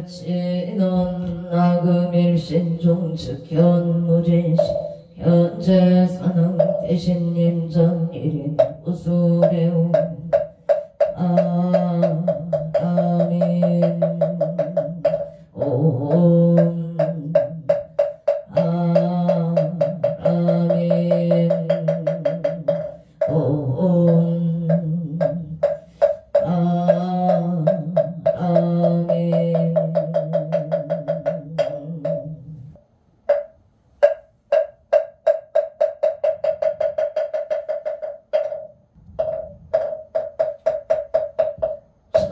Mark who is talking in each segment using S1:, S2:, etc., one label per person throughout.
S1: 진원 나금일신 종측현 무진시 현재 사능 대신님 전일인 우수배움 아멘 옴 아멘 옴 아멘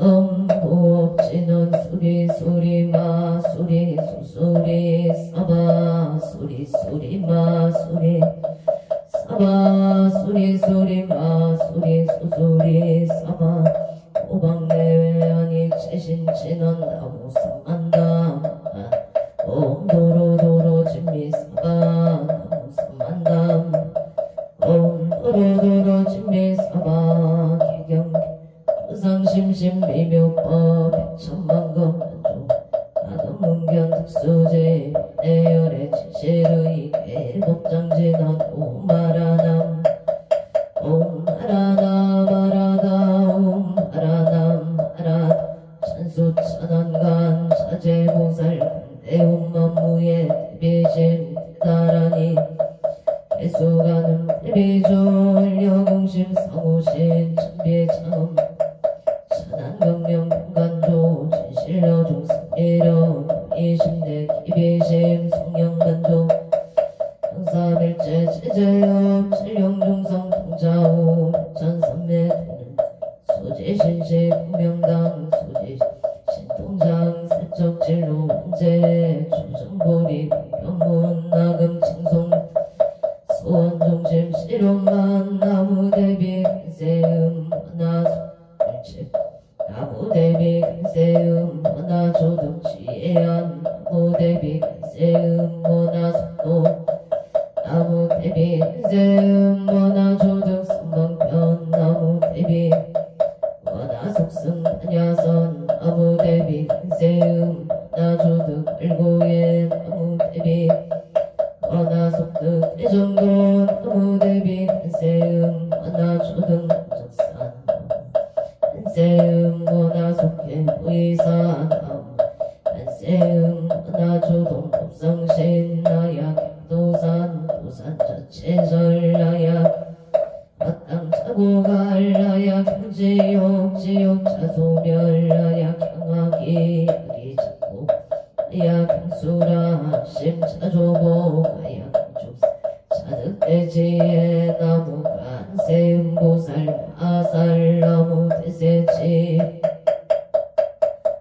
S1: 정복진원 수리 수리 마 수리 수수리 사바 수리 수리 마 수리 사바 수리 수리 마 수리 수수리 사바 오방내외 아니 최신 진원 나무 삼만담 옴 도로도로 진미 사바 나무 삼만담 옴 도로도로 진미 사바 개경 상심심 미묘법 백천만금 만조 아동문견 특수제 내열의 진실의 개법장진원 옴마라남 옴마라남 마라다 옴마라남 마라 찬수천안간 자제보살 대운만무의 대비심 대다라니 개수가는 대비졸 여공심 성우신 천비참 천안경명 공간조 진실러 중승리러 이심대 기비심 성령간조 형사밀제 제재업 실령중성 통자오 천선매되는 수지신시 공명당 수지신통장 세척진로 원제 충성보리 병문 나금 칭송 소원중심 실용만 나무대비 세음 나수일체 나무대비 세음 나조등지혜안 나무대비 세음 나수도 나무대비 세음 나조등 선방편 나무대비 나속승 안야선 나무대비 세음 나조등 알고예 나무대비 나속득 대정도 나무대비 세음 나조등 적산 세음 나속해 의사 세음 나조동 법성신 나약 도산 도산 자체절 나약 마땅 차고갈 나약 형지욕 지욕 자소멸 나약 향하기 의리자고 나약 향수라 심차조보 나약 자득대지에 나무간 세음보살 마살 나무 대세지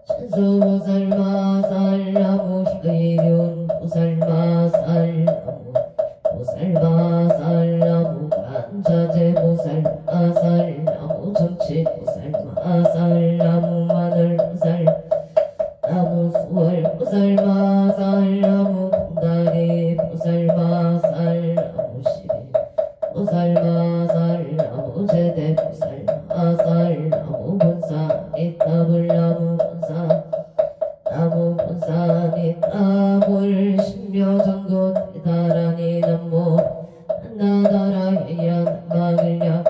S1: 천수보살 마살 나무 희의륜 보살 마살 나무 보살 마살 나무 간자재보살 마살 나무 정치보살 마살 나무 마늘보살 나무 수월보살 마살 나무 공다리 보살 마살 나무 시비 보살 마살 나무 제대보살 마살 나무 본사 이따불 나무 본사 나무 본사 이따불 신묘정도 대다라니 남모 한나다라 해야 막을야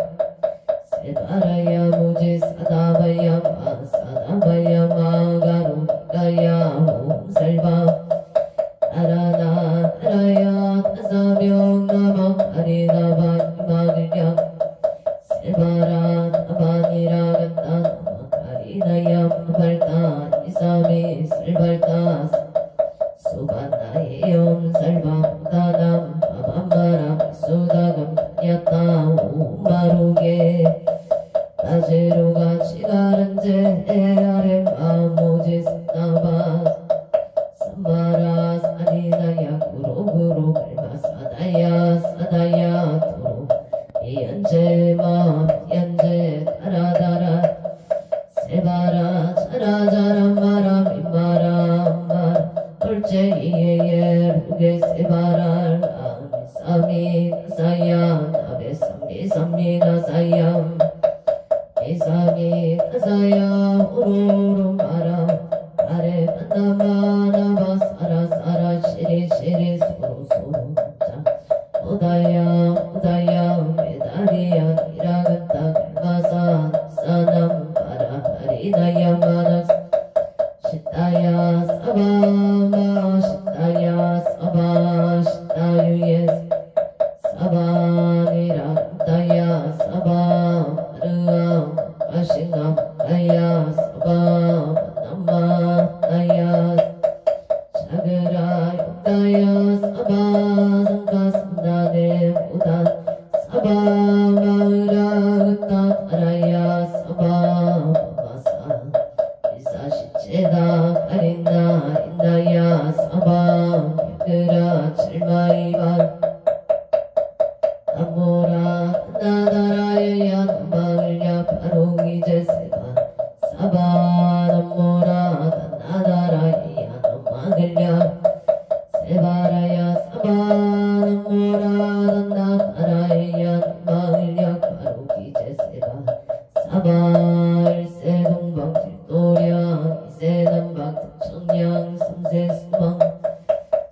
S1: 세바라야 무지 사다바야 마사다바야 마가루 가야 홈살바 나라나 나라야 다사명 나방 아리나바 이막을야 세바라 나반이라 간다 나마가리나야 마발다 이사미 슬발다 수바나의 염살바 다남 바밤바람 수다금 야따 오마루게 나제로가 치가른제 에아렘 아모지 스나바 삼바라 사리나야 구로구로 갈마 사다야 사다야 도로 이연제 마 연제 아라야 사바 바바사 미사시체다 가린다 인나야 사바 얘들아 칠마이반 나모라 나다라야야 나마을야 바로기제세바 사바 나모라 나다라야야 나마을야 세바라야 사바 나모라 나다라야야 나마을야 바로기제세바 사바 일세 동방 칠도량 이세 남방 청량 삼세 수방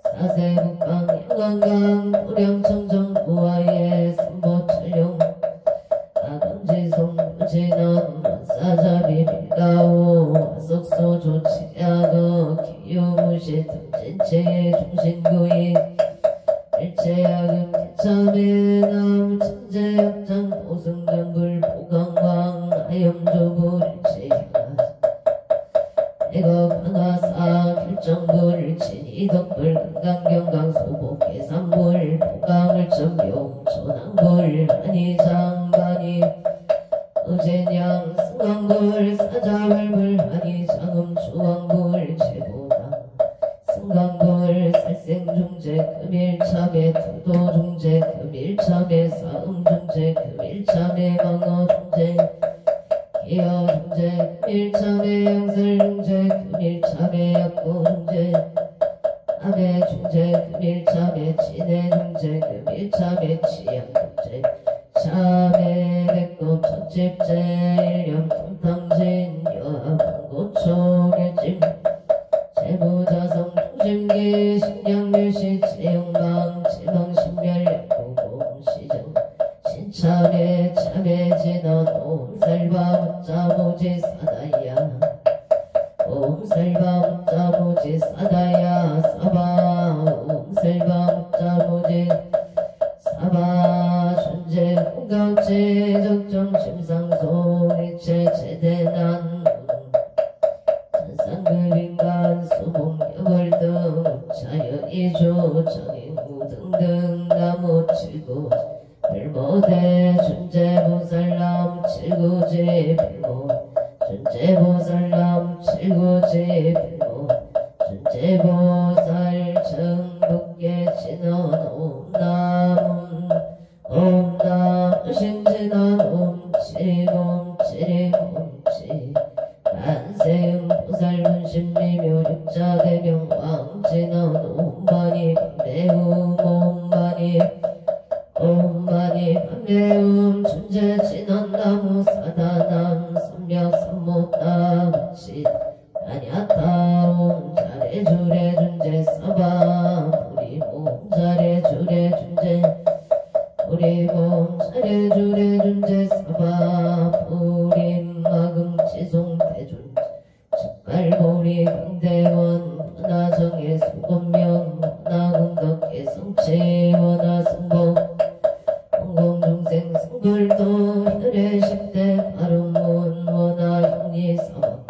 S1: 사세 북방 양강강 도량 청정 우아예 삼보철룡 아동지송 유진원 원사자비 밀가오 속소 조치야거 기요무시 등진체의 중심구이 일체야금 개참의 나무 천재역장 보승정불 보강왕 아염조불 일체야가 내거 강화사 길정불 진이덕불 금강경강 소복계 삼불 보강을 점용 전항불 한이장반이 의제냥 승강불 사자불불 한이장음 주왕불 제보당 승강불 살생중재 금일참의 투도중재 금일참의 사음중재 금일참의 강어중재 기여중재 금일참의 양설중재 금일참의 약고중재 암해중재 금일참의 진해중재 금일참의 치양중재 참의 배꼽 첫집재 일념 통탕진 여하방고총일짐 재무자성 중심기 신양률시 재영방 재방신멸약고공시정 신참의 참의 진원 옴살바 묻자무지 사다야 옴살바 묻자무지 사다야 사바 옴살바 묻자무지 사바 순재 공각제 적정 심상소 일체 제대난 산산급인간 수봉여벌등 자여이조 정인구 등등 나무 칠구 별모대 준재보살람 칠구지 별모 준재보살람 칠구지 별모 준재보살 정복계 진원 옴남 신진원 옴치 옴치리 옴치 만세음 보살문신미묘 육자대명 왕진원 옴바니 매우 옴바니 옴바니 매음 준재진원 나무 사다남 선명 선모따무치 다냐타 옴 자레주레 준재 사바 우리 옴 자레주레 준재 우리 봄 자레주레 준재 사바 우림 마금 지송대준 첫발보리 강대원 원하정의 수건명 원하공덕의 성치 원하승복 공공중생 승불도 혈의 10대 바른문 원하형리사막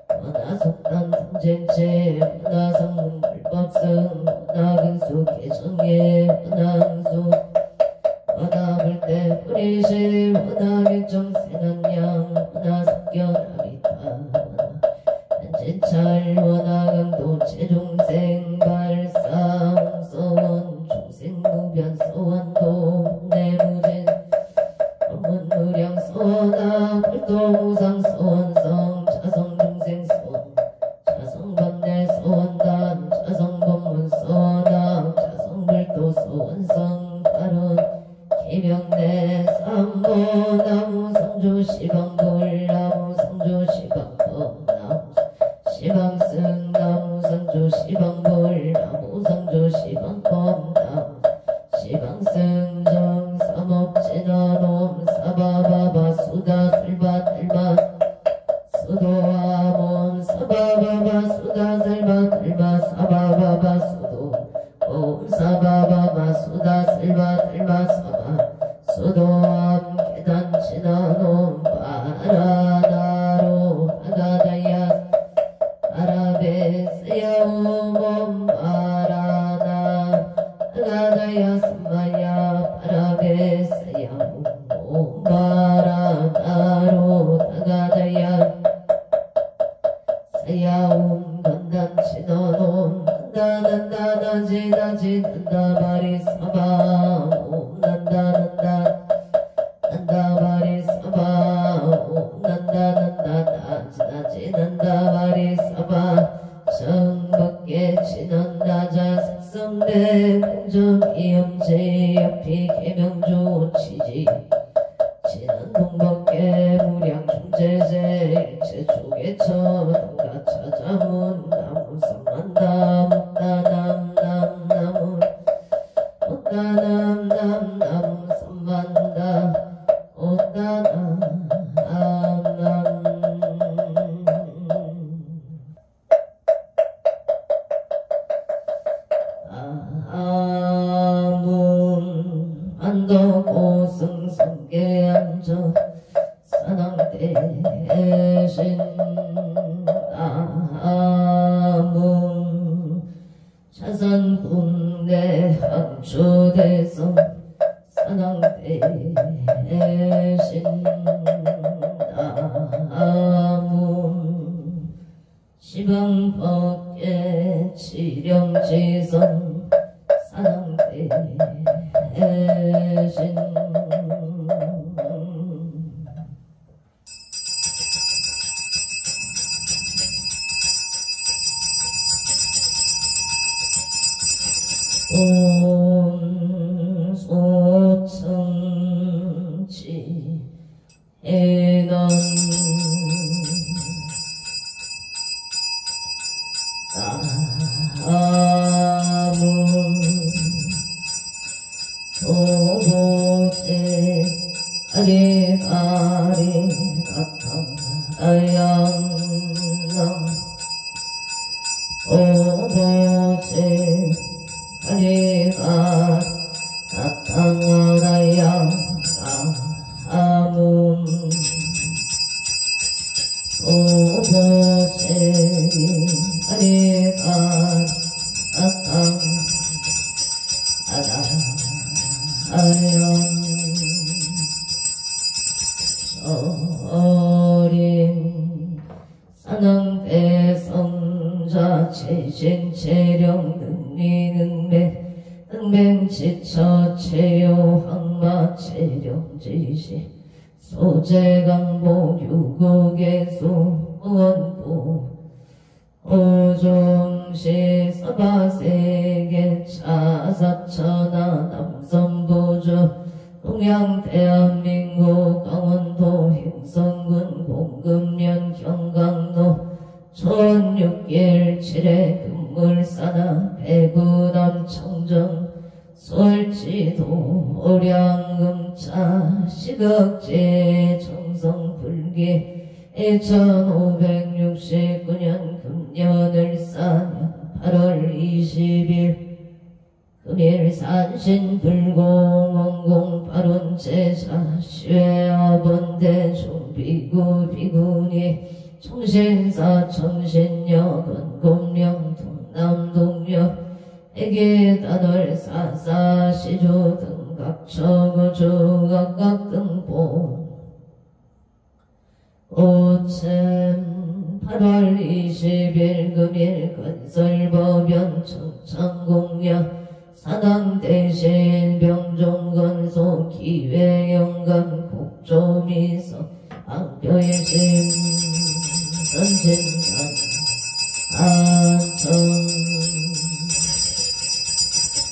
S1: 원하속단 통젠체 원하성문 불법성 원하근수 개정예 원하응수 원하불때 뿌리실 원하일정 세난양 원하석견아비타 한진찰 원하강도 최중생 발상서원 중생무변 서원도 내무진 법문무량 서원아 불도무상 서원성 자성중생 서원 자성반대 서원단 자성법문 서원학 자성불도 서원성 발언 기명내 삼보 나무 성주 시방불 나무 성주 시방법 나무 시방승 나무 성주 시방불 나무 성주 시방법 나무 시방승 정삼업진화놈 사바바바 수다 술바 들바 수도아몬 사바바바 수다 설바 들바 사바바바 수도 옴 사바바바 수다 설바 들바 사바 수도암 계단 진화놈 바라나로 아가다야 아라베스야옴 바라나 아가다야 삼마야 바라베스야옴 바라나 대신 나무 자선 국내 항초대성 산왕 대신 나무 시방법계 지령지성 산왕 대신 소청지 해넌 나무 도보제 아리아리 가타다양남 도보제 아리가 가타다양 아문 도보제 아리가 가타다양 어린 산왕대성자 체신체령 능리능매 능맹지처 체요 항마 체령지시 소재강복 유고개수 원부 오종시 서바세계 차사천하 남선부주 동양 대한민국 강원도 행성군 공금면 경강로 촌 6길 7회 금물산하 배구담 청정 솔지도 오량금차 시각제 정성불기 1569년 금년을 싸냐 8월 20일 금일 산신불공원공 발운제자 시외아본대 중비구 비구니 청신사 청신여건 공령 동남동역 애계단월 사사시조 등각처구주 각각등보 오챔 8월 20일 금일 건설법연 청창공략 사당대신 병종건소 기회영감 곡조미서 악별심 선진산 안청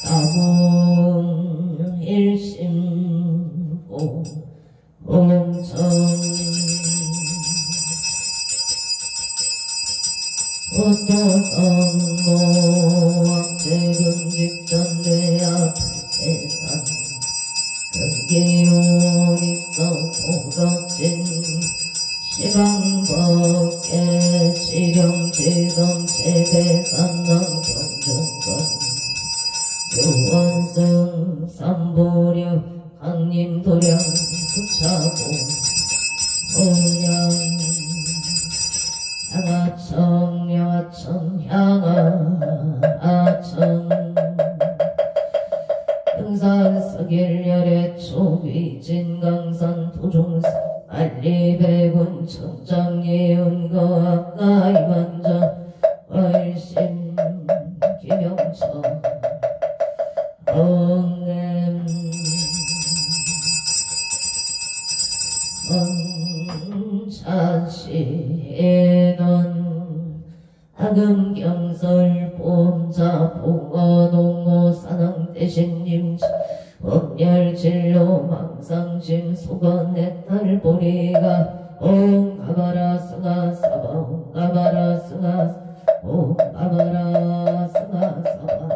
S1: 따봉 일심보 홍천 호토성모 악재금직전대야 대산 금기오리성 도덕진 시방법계 지령지성 최대산남 경종건 유원승 삼보령 강림도량 수차고 오양 향하청 양하청 향하청 등산서길열의 초귀진 강산 도종산 알리배군 청장예운거 아까이만자 월심 김영철 엉냄 언차시에넌 아금경설 보험자 봉어동호 산왕대신님자 법열진로 망상심 수건의 딸보리가 옹 가바라 승하 사바 옹 가바라 승하 옹 가바라 승하 사바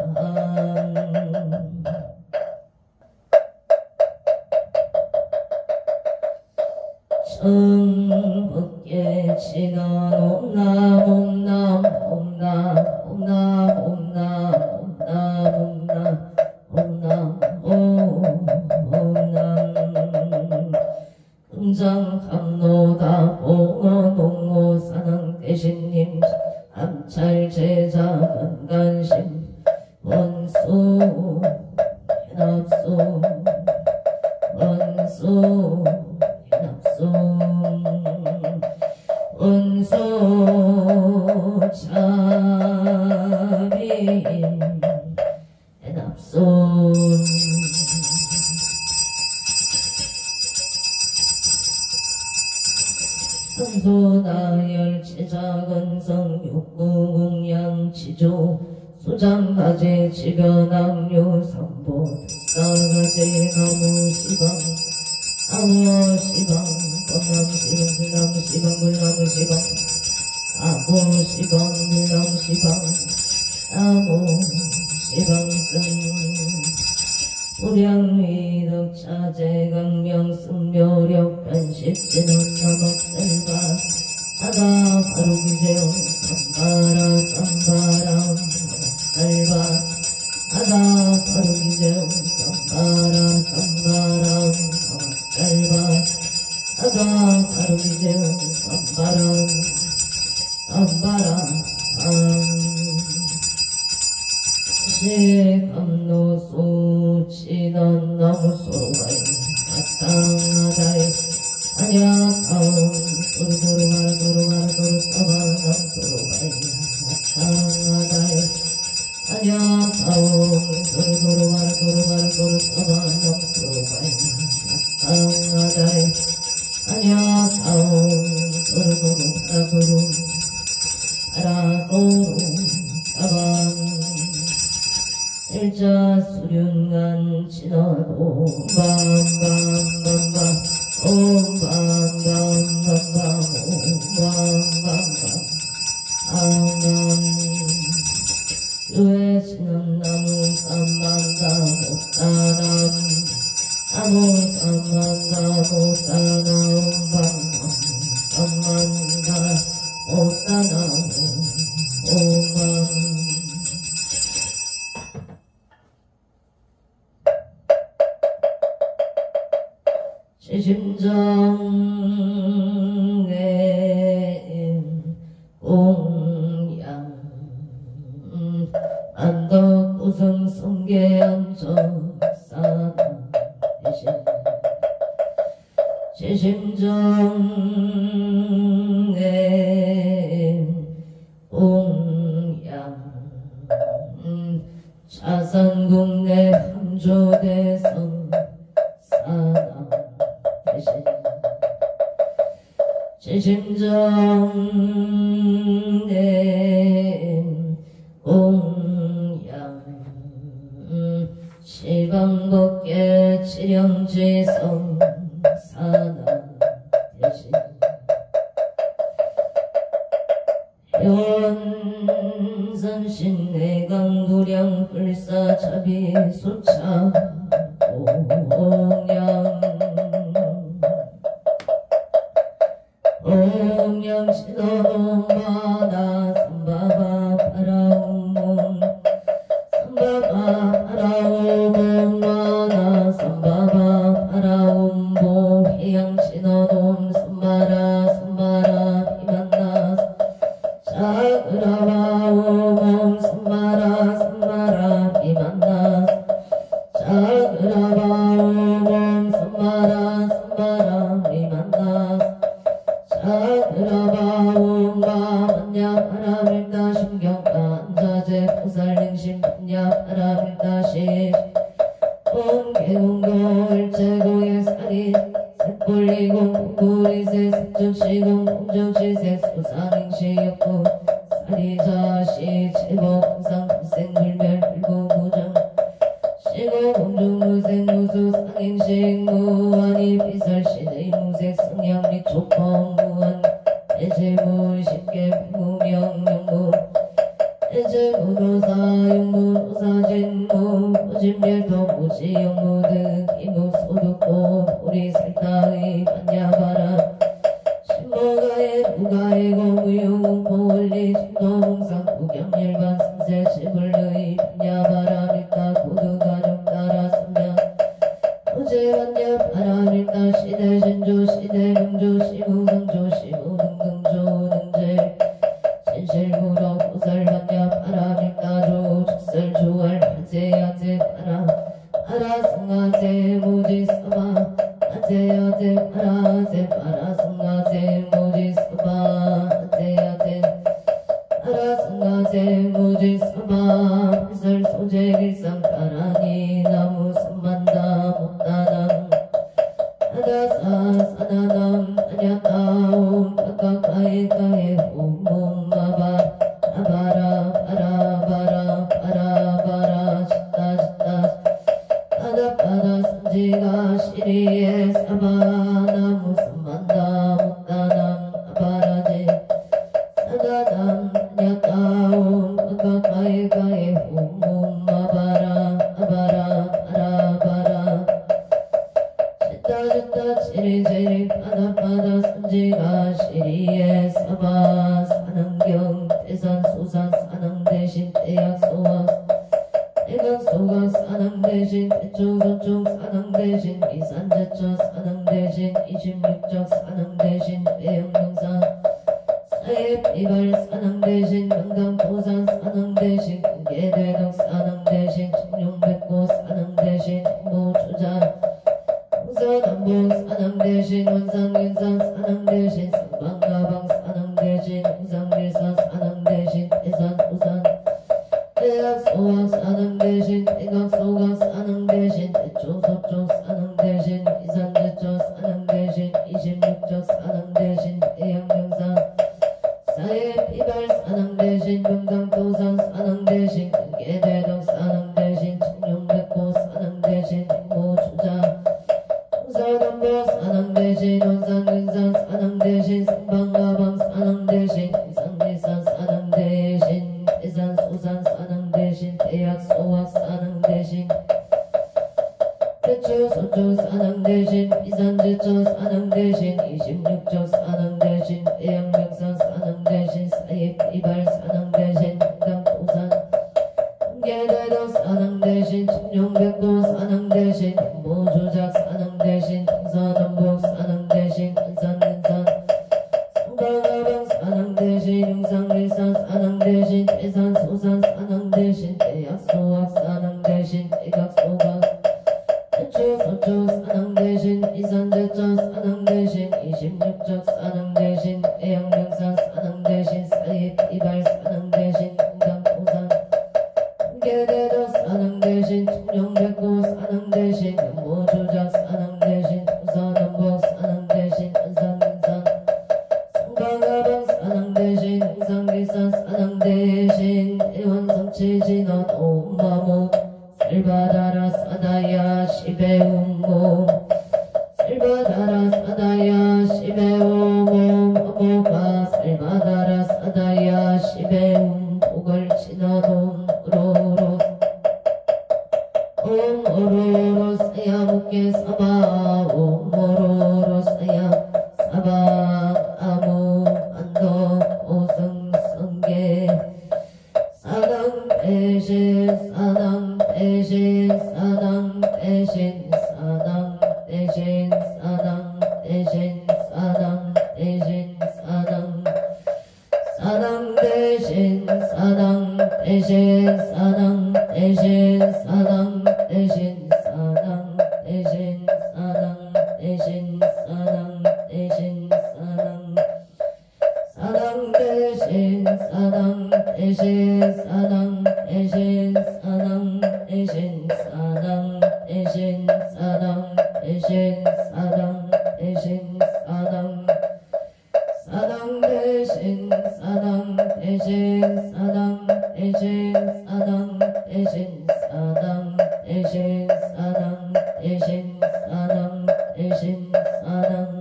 S1: 청흑계 진원 옴남 옴남 옴남 옴남 옴남 옴남 옴남 옴남 금장 감로다 봉원 원소차림 해납손 한소나열 제자건성 육무공양 지조 소장가제 지변악류 삼보 사가제 나무시방 나무시방 범남시방 불남시방 물나무시방 나무시방 물남시방 나무시방 무량위덕차제 강명승묘력 변식지는 나막달바 하다 바로기제용 깜바라 달바 하다 바로기제용 깜바라 달바 하다 바로기제용 깜바라 시감노수 치는 나무소로가이 마땅하다이 아냐타운 도루도루가라 도루가라 도루따바남소로가이 마땅하다이 아냐타운 도루도루가라 도루가라 도루따바남소로가이 마땅하다이 아냐타운 도루도루가라 도루가라 따방 일자 수륜간 지나도 밤밤밤밤밤 옴밤밤밤밤밤 옴밤밤밤 아남 유해지는 나무 쌈만다 못다남 나무 쌈만다 못다나 옴밤밤 쌈만다 못다나 옴밤 심정내 공양 안덕 우승 성계연적 사나 대신 제심정내 공양 자산국내 함조대성 사나 제심정내 공양 시방법계 치령지성 사나 대신 현선신내강구량 불사자비 수차 공양 옹양신어노마나 삼바바 파라오몬 삼바바 파라오몬 마나 삼바바 파라옴보 해양신어놈 삼바라 삼바라 비만나 자그라바오몬 삼바라 삼바라 비만나 자그라바오몬 삼바라 삼바라 비만나 자그라바옴바 만냐파라밀다 신경가 안자제 포살능심 만냐파라밀다시 온개운고 일체고의 살이 색불리공 공구리세 색적시공 공적시세 수상행시였고 살이자시 제복상 불생불멸 불고무정 시고 공중무색 무수 상행식 무한이 비설시의 무색 성향리 촉범 무한 대제무 십계 무명명무 대제무도사 용무도사진무 무진멸도 무지영무등 기무소득고 보리살타의 반야바라 신모가의 누가의 고무용공포 원리 진도봉상 구경일반 승세 시불의 반야바라 밀다 고두가족 따라 선명 어제 반야바라 밀다 시대 신조 시대 명조 시무성조 시리에 사바 산안경 대산 소산 산ang 대신 대약 소와 대각 소각 산ang 대신 대쪽 서쪽 산ang 대신 이산제처 산ang 대신 26적 산ang 대신 대영등산 사예 비발 산ang 대신 명당도산 산ang 대신 공계대덕 산ang 대신 청룡백고 산ang 대신 모주자 동서남북 산ang 대신 원상인산 산ang 대신 성방가방 산ang 대신 홍상밀산 산ang 대신 대산 소산 대각 소각 산ang 대신 대각 소각 산ang 대신 대쪽 서쪽 산ang 대신 이산제처 산ang 대신 26적 산ang 대신 대양명산 사예 비발 산ang 대신 명당도산 산ang 대신 공계대덕 산ang 대신 청룡백고 산ang 대신 모주자 동서남북 산ang 대신 원상근산 산ang 대신 성방가방 산ang 대신 이상밀산 산ang 대신 대산 소산 산ang 대신 대약 소각 산ang 대신 대추 서초 산ang 대신 이산제처 산ang 대신 26적 산ang 대신 대양명산 산ang 대신 사예 비발 산ang 대신 명당도산 공계대덕 산ang 대신 청룡백고 산ang 대신 모조작 산ang 대신 동서남북 산ang 대신 안산근산 성방가방 산ang 대신 용상밀산 산ang 대신 대산 소산 산ang 대신 대약 소각 산ang 대신 대각 소각 대추 서초 산ang 대신 이산제처 산ang 대신 26적 산ang 대신 대양명산 산ang 대신 사예 비발 산ang 대신 명당도산 공계대덕 산ang 대신 청룡백고 산ang 대신 모조작 산ang 대신 동서남북 산ang 대신 안산근산 성방가방 산ang 대신 홍상밀산 산ang 대신 대원성치진원 옴마모 살바다라 사다야 시베움모 살바다라 사다야 시베오모 어모가 살바다라 사다야 시베움 복을 지나놈 오로로 옴 오로로 사야 묵게 사바 옴 오로로 사야 사바 아무 안도 오승 성계 사당 대신 사당 대신 사당 대신 사당 대신 사당 대신 사당 대신 사당 사당 대신 사당 대신 사당 대신 사당 대신 사당 대신 사당 대신 사당 대신 사당 사당 대신 사당 대신 사당 대신 사당 대신 사당 대신 사당 대신 사당 대신 사당 사당 대신 사당 대신 사당 대신 사당 대신 사당 대신 사당 대신 사당 대신 사당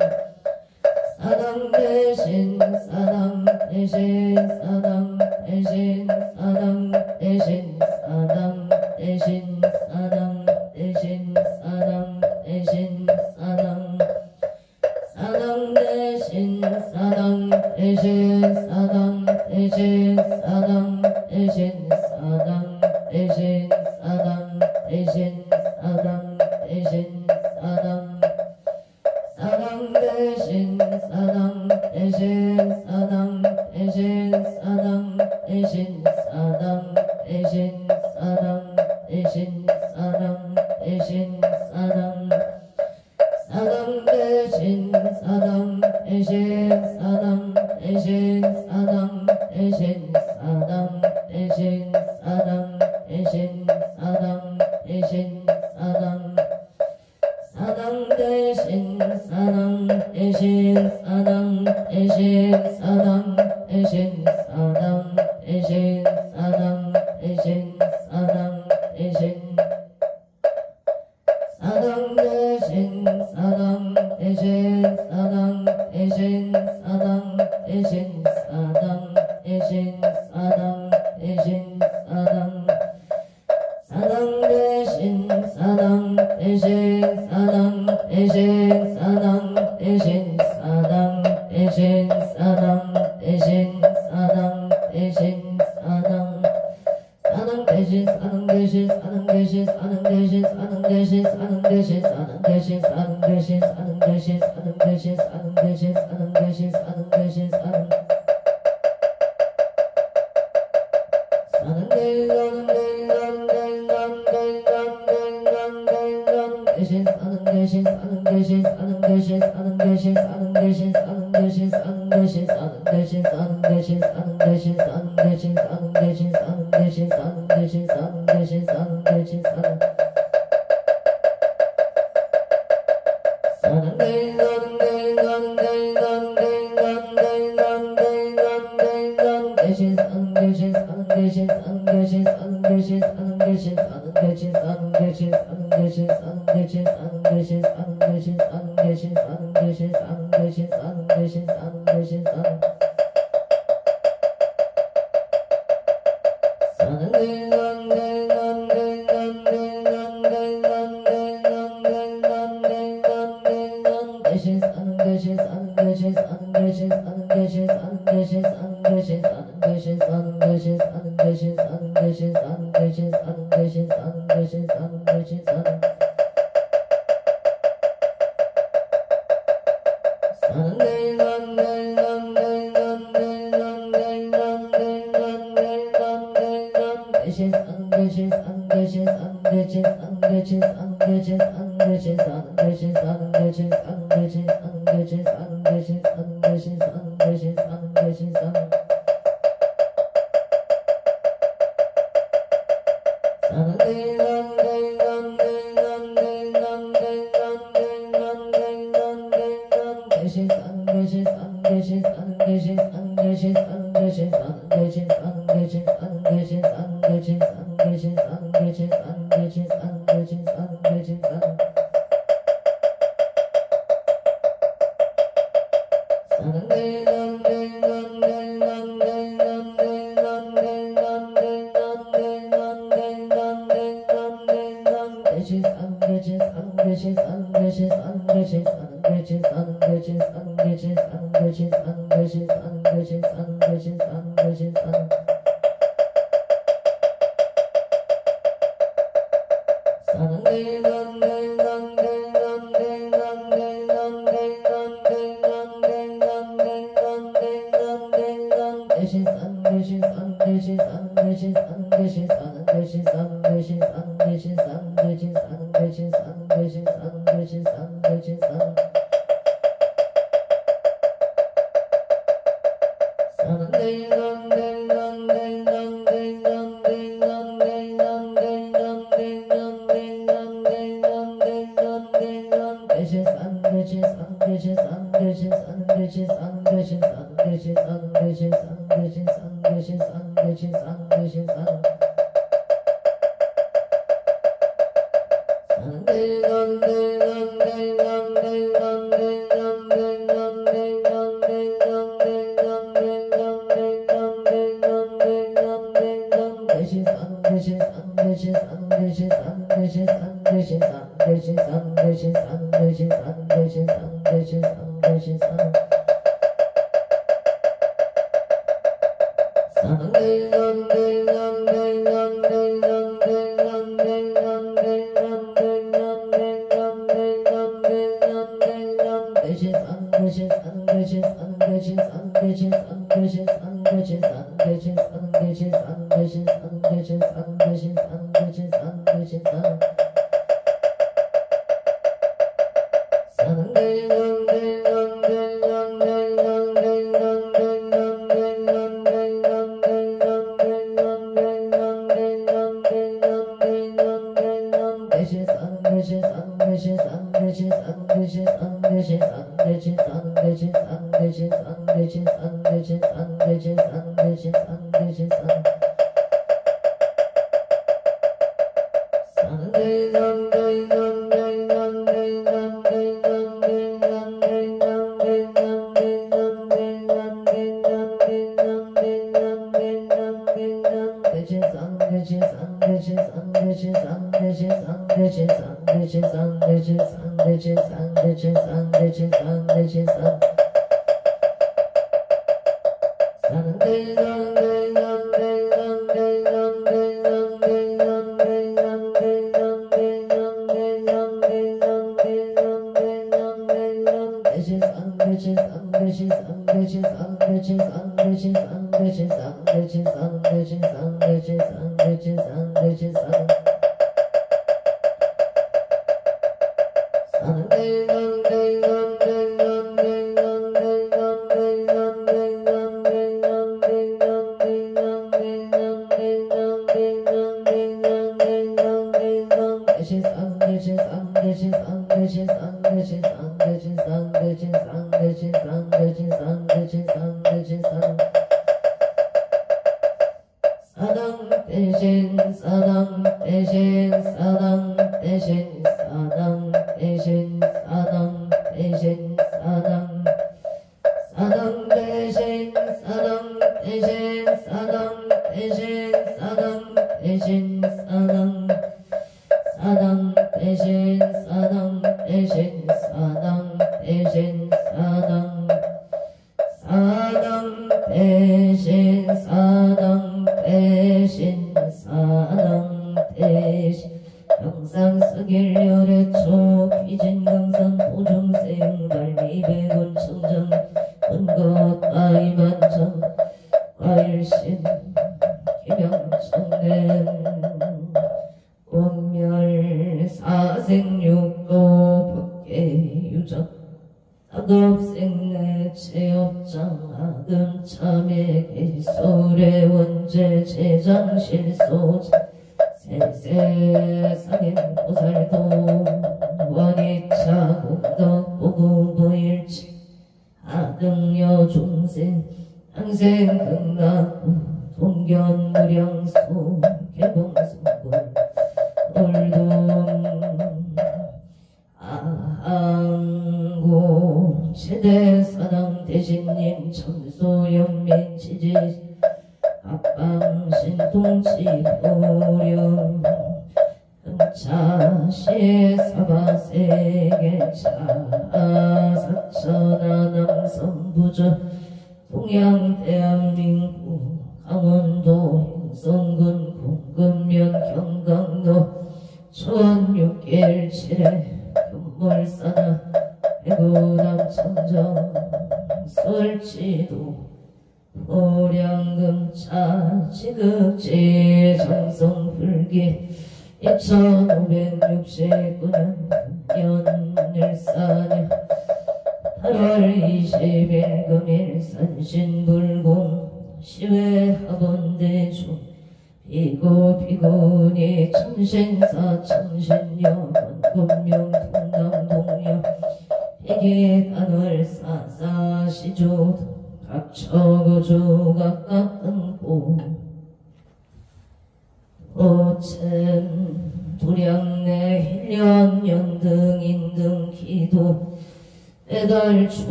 S1: 사당 대신 사당 대신 사당 대신 사당 대신 사당 대신 사당 대신 사당 대신 사당 사당 대신 사당 대신 사당 대신 사당 대신 사당 대신 사당 대신 사당 대신 사당 사당 대신 사당 대신 사당 대신 사당 대신 사당 대신 사당 대신 사당 대신 사당 사당 대신 사당 대신 사당 대신 사당 대신 사당 대신 사당 대신 사당 대신 사당 사당 대신 사당 대신 사당 대신 사당 대신 사당 대신 사당 대신 사당 대신 사당 대신 사당 대신 사당 대신 사당 대신 사당 대신 사당 대신 사당 사당 대신 사당 대신 사당 대신 사당 대신 사당 대신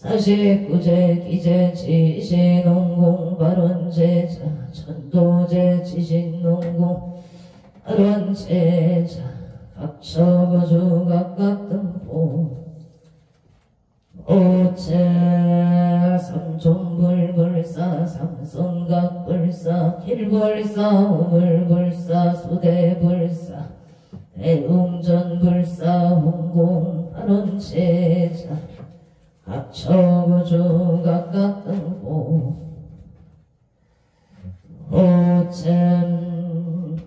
S1: 사십구제 기제 지신농공 발원제자 천도제 지신농공 발원제자 각처거주 각각 등포 오체 삼종불불사 삼성각불사 길불사 우물불사 수대불사 대웅전불사 홍공 발원제자 각처거주 각각 등포 오천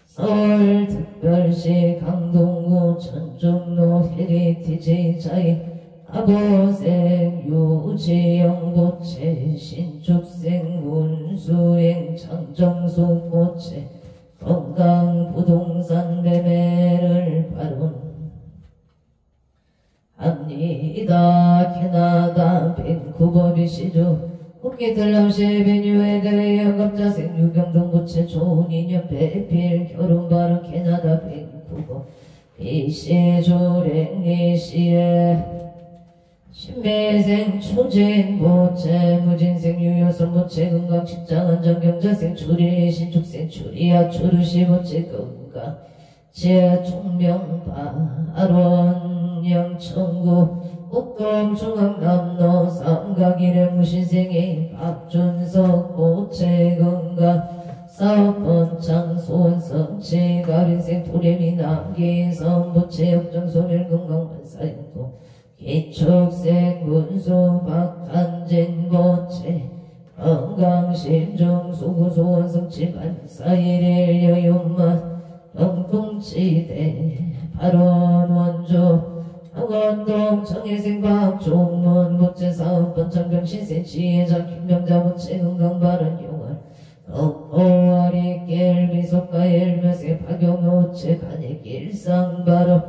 S1: 서울특별시 강동구 천중로 헤리티지 자이 아보생 유지영보채 신축생 운수행 창정수보채 건강부동산 매매를 바론 합니다. 캐나다 밴쿠버 BC주 국기틀람시 베뉴에 대해 영업자생 유병동부채 좋은 인연 배필 결혼 발언 캐나다 밴쿠버 BC주 랭리시에 신배생 초진 모채 무진생 유효선 모채 건강 직장 안전 경자생 출일 신축생 출이야 출우시 모채 건강 제총명발원 영천구 옥동중앙남로 삼각일의 무신생의 박준석 보채건가 사업번 장소원 성치 가빈생 도래미 남기성 보채역정 소멸건강반사영도 기축생 문수 박한진 보채 건강심중 수구소원 성치 반사일일 여윤만 영통치대 발원 원조 학원동 청해생 박종문 보채 사업번 장병신생 지혜자 김명자 보채 건강발언 용월 덕호와리 길미속가 일묘세 박용호체 간이길 상바로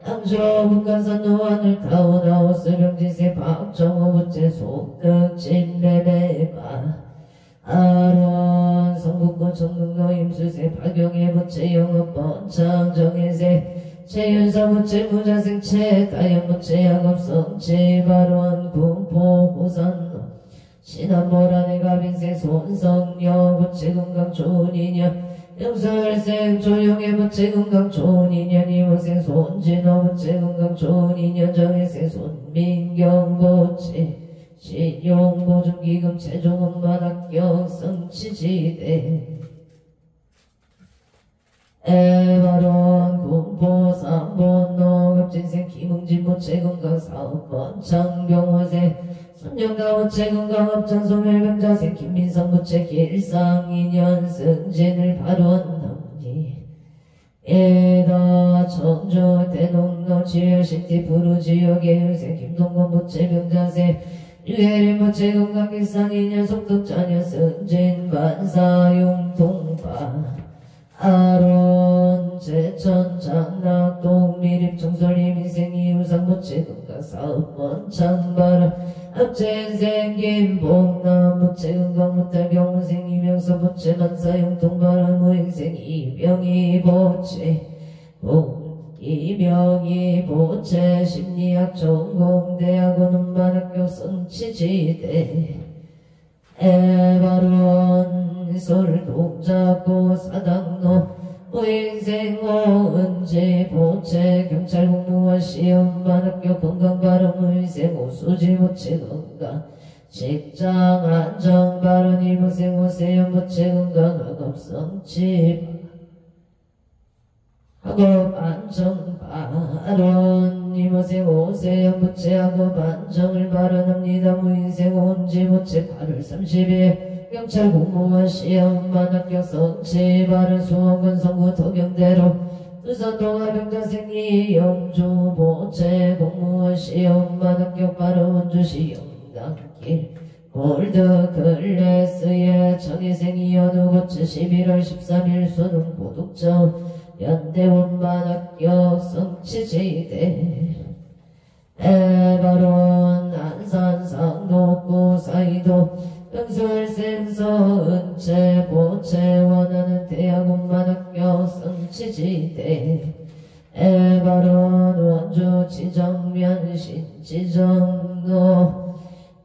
S1: 양조 북한산 노안을 타오나오 수령지세 박정호 보채 속득 진매매바 아론 성북군 청릉로 임수세 박용혜 보채 영업번 창정혜세 최윤서 보채 무자생채 가연 보채 양업성채 발원 군포 고산 신한보라네 가빈세 손성녀 보채 건강 좋은 인연 영설생 조용해 보채 건강 좋은 인연 이모생 손진호 보채 건강 좋은 인연 정혜생 손민경 보채 신용보증기금 최종엄마학교 성치지대 에바론 군포 삼본노 급진생 김흥진 보채 건강 사업번 창병호세 손영가 보채 건강업장 소멸병자생 김민성 보채 길상인연 승진을 발원 넘니 에다 천주 대농로 지혈신티 부르지역의 의생 김동건 보채 병자생 유해림 보채 건강 길상인연 속독자녀 승진 반사용 동파 아론 제천 장락 동미립 청설림 인생이 우상 보채 건강 사업번 창바람 합체인생 김봉남 보채 건강 못할 경운생 이명서 보채 만사용 동바람 무인생 이병희 보채 이병희 보채 심리학 전공대학원 음반학교 성치지대 에바론 솔동자고 사당로 무인생 오은지 보채 경찰 공무원 시험반학교 건강발언 무인생 오수지 보채 건강 직장 안정발언 이모생 오세연 보채 건강 학업성치 학업 안정발언 이모생 오세연 보채 학업 안정을 발언합니다. 무인생 온지 보채 8월 30일 경찰 공무원 시험만 합격 성취 발언 수원군 성구 도경대로 두산동아병자생 이영주 보채 공무원 시험만 합격 발언 원주시 영당길 골드 클래스의 정희생 이현우 보채 11월 13일 수능 고독점 연대원만 합격 성취지대 에바론 안산상 녹구 사이도 병설센서 은채 보채 원하는 대학원만 합격 성취지대 에바론 원주 지정면신 지정로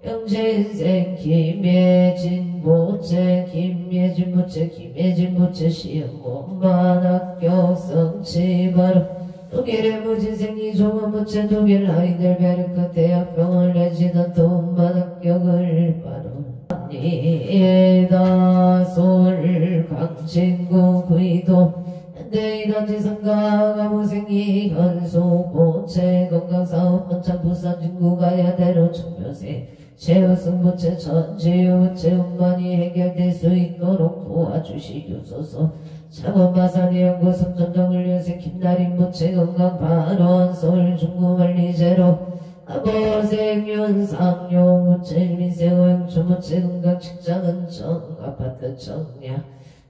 S1: 영진생 김예진 보채 김예진 보채 김예진 보채 시험원만 합격 성취바로 독일의 무진생 이종원 보채 독일 하이델베르크 대학병원 레지던트 원만 합격을 바로 니다 솔 강진구 구이도 현대이다 지성가 가무생이 현소 보채 건강사업 번창 부산 중구 가야대로 청묘세 최우승 보채 전지유 보채 운반이 해결될 수 있도록 도와주시옵소서. 창원마산의 연구성 전정을 요새 김나린 보채 건강 발원 서울 중구관리제로 아버생윤상용 보채 민생호영초 보채 건강 직장은 정 아파트 정량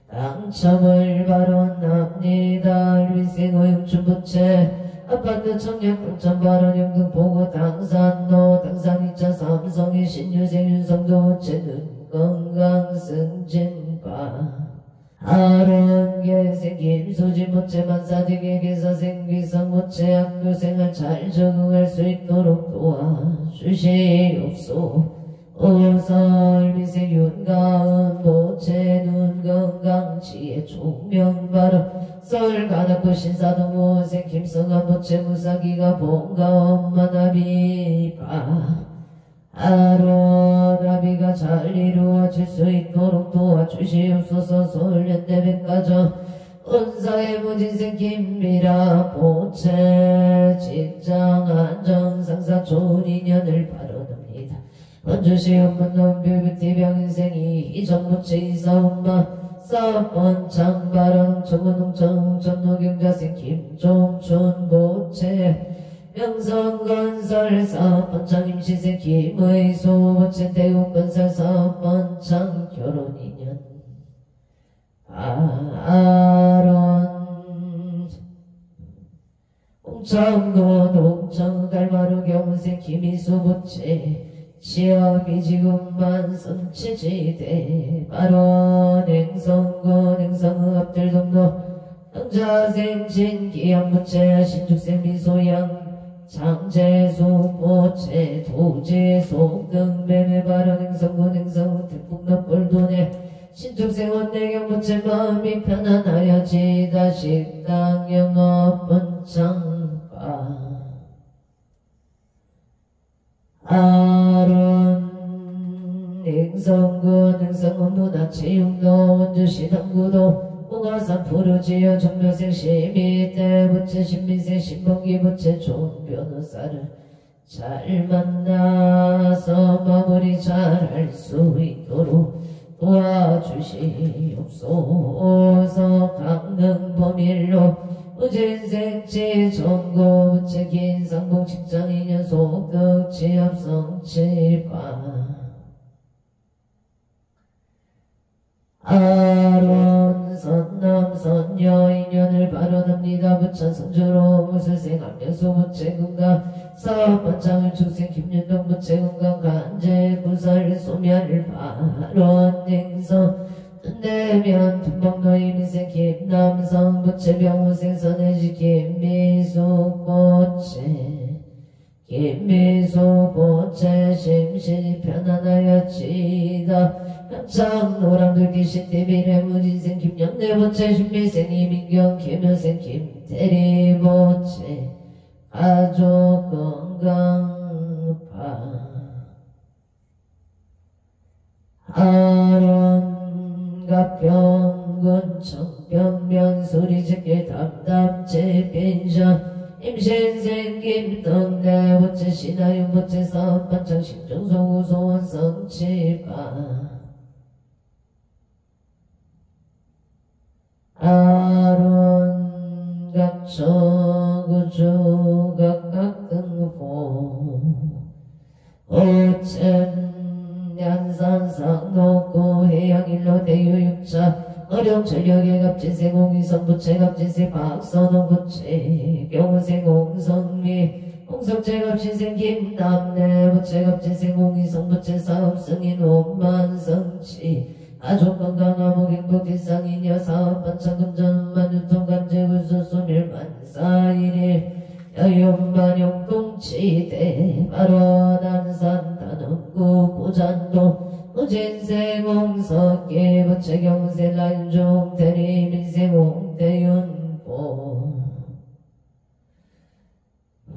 S1: 당첨을 발언합니다. 민생호영초 보채 아파트 청약 당첨 발언 연금 보고 당산로 당산 2차 삼성의 신유생 윤성도 보채 눈건강 승진바 아론계생 김수진 보채 만사되게 계사생 귀성 보채 학교생활 잘 적응할 수 있도록 도와주시옵소. 오설미세 윤가은 모체 눈건강 지혜 총명바로 설가닥도 신사동무생 김성한 모체 무사기가 본가 엄마나비바 아로나비가 잘 이루어질 수 있도록 도와주시옵소서. 솔련대백가정 은사의 무진생 김미라 보채 직장 안정상사 좋은 인연을 바라옵니다. 원주시옵문 넘별뷰티병 인생이 이전무체 이사엄마 사번 장바람 정은웅정 전노경자생 김종춘 보채 명성건설 사번창 임시생 김의소 보채 대우건설 사번창 결혼인연 아론 홍천군 홍천달마루 경생 김희수 보채 시업이 지금만 성취지대 바로 냉성군 냉성읍들동로 당자생진 기양부채 신축생 미소양 장재수 보채 도제소 등매매 바로 냉성군 냉성읍 특북로 꼴도네 신축생 원내경부채 마음이 편안하여지다 식당 영업 번창바 아론 냉성군 냉성읍 문화체육로 원주시 당구도 홍화산 푸르지어 정묘생 시미대 부채 신민생 신봉기 부채 좋은 변호사를 잘 만나서 마무리 잘할 수 있도록 도와주시옵소서. 강릉 범일로 우진생치 전고 부채 긴상봉 직장인연 소득 취업성취바 아론 선남 선녀 인연을 바라답니다. 부천 성주로 무술생 안명수 부채 건강 사업반창을 축생 김윤동 부채 건강 간제 구설 소멸 바론 냉성 내면 tum방노이 민생 김남성 부채 병무생 선해지 김미수 고채 김미수 고채 심신이 편안하여지다 한창 노랑들 귀신 대비래 무진생 김영래 보채 신미생 이민경 김효생 김태리 보채 가족 건강파 아론 갑병군 청병면 소리짓길 담담제 빈션 임신생 김동대 보채 신하윤 보채 사업반창 심정소구 소원 성취바 아론 각초구주 각각등보 오천 양산상 녹고 해양일로 대유육자 어룡철력의 갑진생 홍희선 부채 갑진생 박선홍 부채 경훈생 홍성미 홍석재 갑진생 김남래 부채 갑진생 홍희선 부채 사업승인 원만성치 아족건강하목 행복일상이녀 사업반창금전만 유통간제구수 소멸만사일일 여윤반용동치대 바로난산 단원구 고잔도 무진생 홍석계 부채 경세 란종 대리 민생 홍대윤보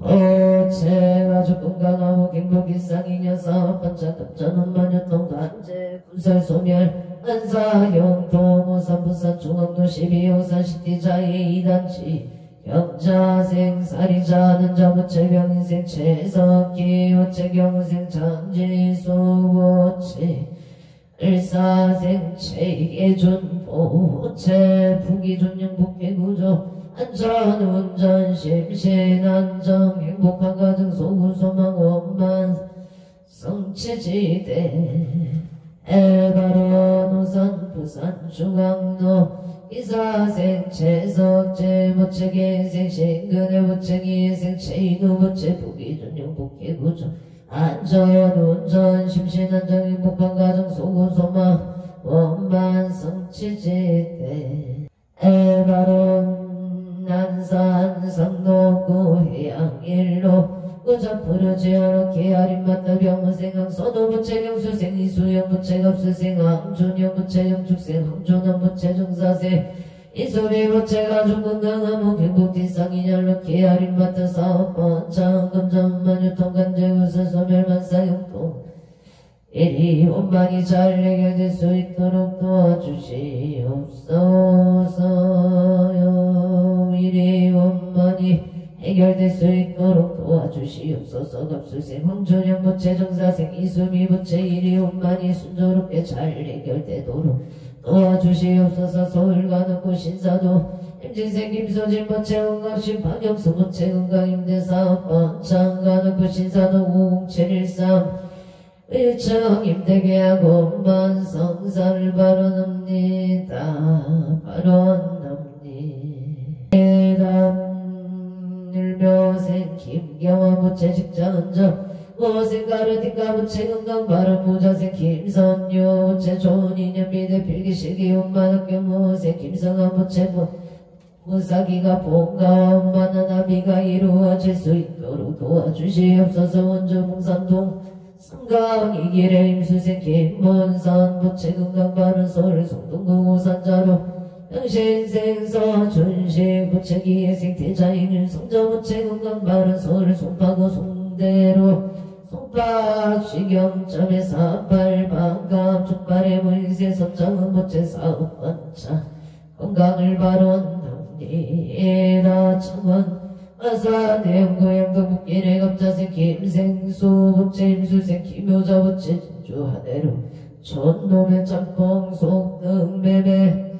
S1: 호채 가족건강하고 행복일상이녀 사업반창금전만 유통간제 군설 소멸 안사형 도모산 부산 중앙도 12호산 시티자의 2단지 경자생 사리자는 자부채 병인생 채석기 호채 경생 장지수 호채 을사생 체계준보 호채 부기준영 복회구조 안전운전 심신안정 행복한 가정 소구소망 원만 성취지대 에바로 노선 부산 중앙로 이사생 채석제 부채 계생 신근의 부채 기생 체인우 부채 부기준영 복회구조 안전운전 심신안정 행복한 가정 소구소망 원만 성취지대 에바로 난산 상록구 해양일로 우자 부르지어라 개아린 맞다 병원생항 선호부채경 수생 이수영 부채갑수생 항존영 부채영 축생 항존원 부채정사세 이소비 부채가 중건강하무 병복뒷상이열로 개아린 맞다 사업번 장건전만 유통간제 우선 소멸만사용통 이리 원만히 잘 해결될 수 있도록 도와주시옵소서요. 이리 원만히 해결될 수 있도록 도와주시옵소서. 갑수생 황존영 부채정사생 이수미 부채 이리 원만히 순조롭게 잘 해결되도록 도와주시옵소서. 서울 가는구 신사도 임진생 김소진 부채 건강신 박영수 부채 건강 임대사업번 장가는구 신사도 50713 일청 임대계하고 만성사를 발언합니다. 해담 일묘생 김경화 부채 직장은정 모생 가르디카 부채 건강 발언 무자생 김선유 부채 좋은 인연 미대 필기실기 운만학교 모생 김성한 부채 무사기가 본가와 원만한 합의가 이루어질 수 있도록 도와주시옵소서. 원주 봉산동 성강 이길의 임수생 김문선 부채 건강 바른 서울 송동구 오산자로 영신생서 준식 부채 기예생 대자인일 성저 부채 건강 바른 서울 송파구 송대로 송파 취경점에 사팔 반감 축발의 무인세 선장은 부채 사업반차 건강을 발언합니다. 청원 아사 내용고양도 북길의 갑자생 김생수 부채 임수생 김효자 부채 진주하대로 전놈의 짬뽕 속등매매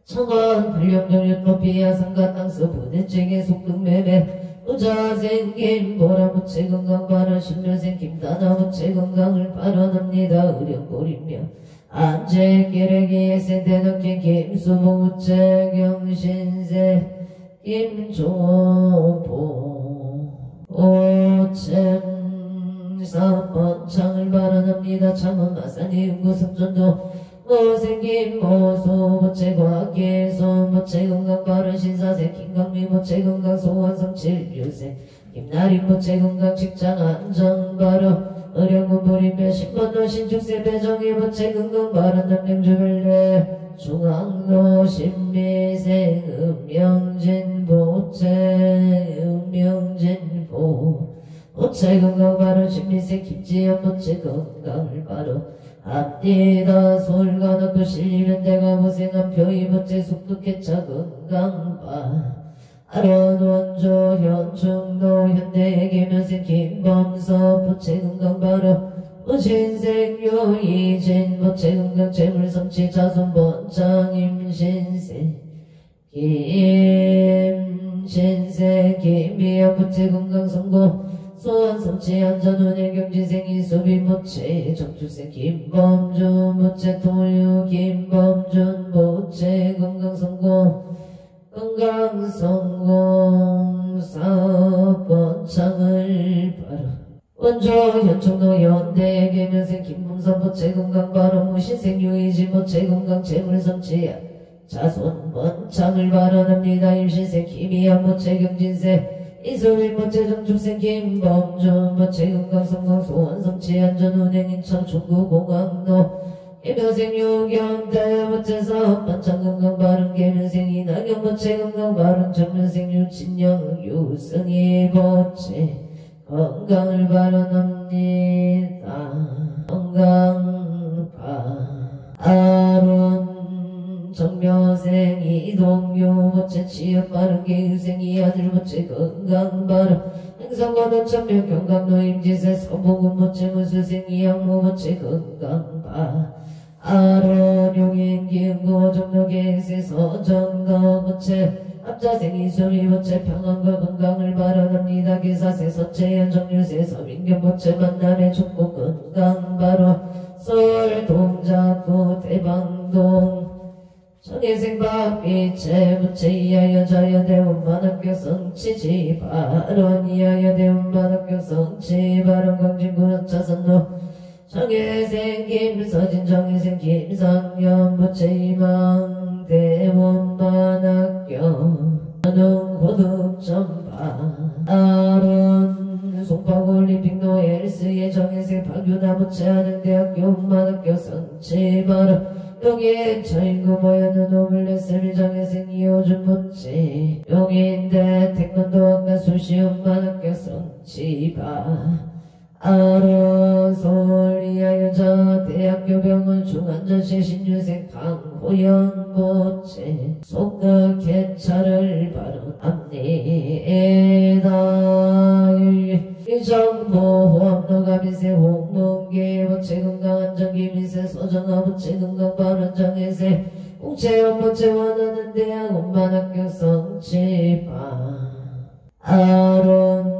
S1: 청원 불령정 유토피아 상가 땅스 부대책의 속등매매 우자생 김보라 부채 건강 발언 신묘생 김다나 부채 건강을 발언합니다. 의령골이며 안재기레기의 세대덕기 김수봉 부채 경신세 김조보 오챔사번 창을 발언합니다. 창은 마산이 응구석전도 모생김 모소 부채 과학계손 부채 건강 발언 신사세 김강미 부채 건강 소환성 칠류세 김나린 부채 건강 직장 안정 발언 의령군 불임배 신번도 신축세 배정희 부채 건강 발언 남령주별래 중앙로 신미생 음명진 부채 건강 바로 신미생 김지연 부채 건강을 바로 앞뒤다 서울과 낙도 실리면 대가 고생한 표이 부채 속독해차 건강바 아론 원조 현충도 현대계면생 김범서 부채 건강 바로 신생요 이진 부채 건강 재물성취 자손 번창 임신세 김신세 김비야 부채 건강 성공 소원 성취 안전운행 경지생 이수비 부채 정주생 김범준 부채 토유 김범준 부채 건강 성공 건강 성공 사번창을 바로 원조 현충도 현대 계면생 김문선 부채 건강 바로 무신생 유이진 부채 건강 재물성취 자손 번창을 발언합니다. 임신생 김이한 부채 경진세 이수빈 부채 정축생 김범준 부채 건강 성공 소원 성취 안전운행 인천 중구공항로 김효생 유경대 부채 사업 번창 건강 발언 계면생 이낙연 부채 건강 발언 정면생 유친영 유승희 부채 건강을 발언합니다. 건강바 아론 정묘생 이동유 부채 취업 발언 계유생 이아들 부채 건강 발언 행성관원 천명 경강로 임지세 서보금 부채 무수생 이양무 부채 건강바 아론 용인 기흥고 정로계세 서정거 부채 합자생 이수미 부채 평안과 건강을 발언합니다. 기사세 서채연 정유세 서민경 부채 만남의 축복 건강 바로 서울 동작구 대방동 정예생 박비채 부채 이하여 자여대원만학교 성취지 발언 이하여 대원만학교 성취 발언 강진구 차선로 정예생 김서진 정예생 김상현 부채 이망 대원만학교 전웅고득전파 아론 올림픽노 헬스의 정혜생 박유나부채 한양대학교 음악학교 선치바로 여기에 저인구 모여는 오블레스미 정혜생 이호준 부채 용인대 태권도학과 수시 음악학교 선치바 아론 서울이야 여자 대학교 병원 중환자실 신유생 강호연 보채 속덕 개차를 발언합니다. 정보호합로가 미세 홍문계 보채 건강안전기 미세 소정화 보채 건강 발언정혜세 공채연 보채 원하는 대학 음반학교 성치바 아론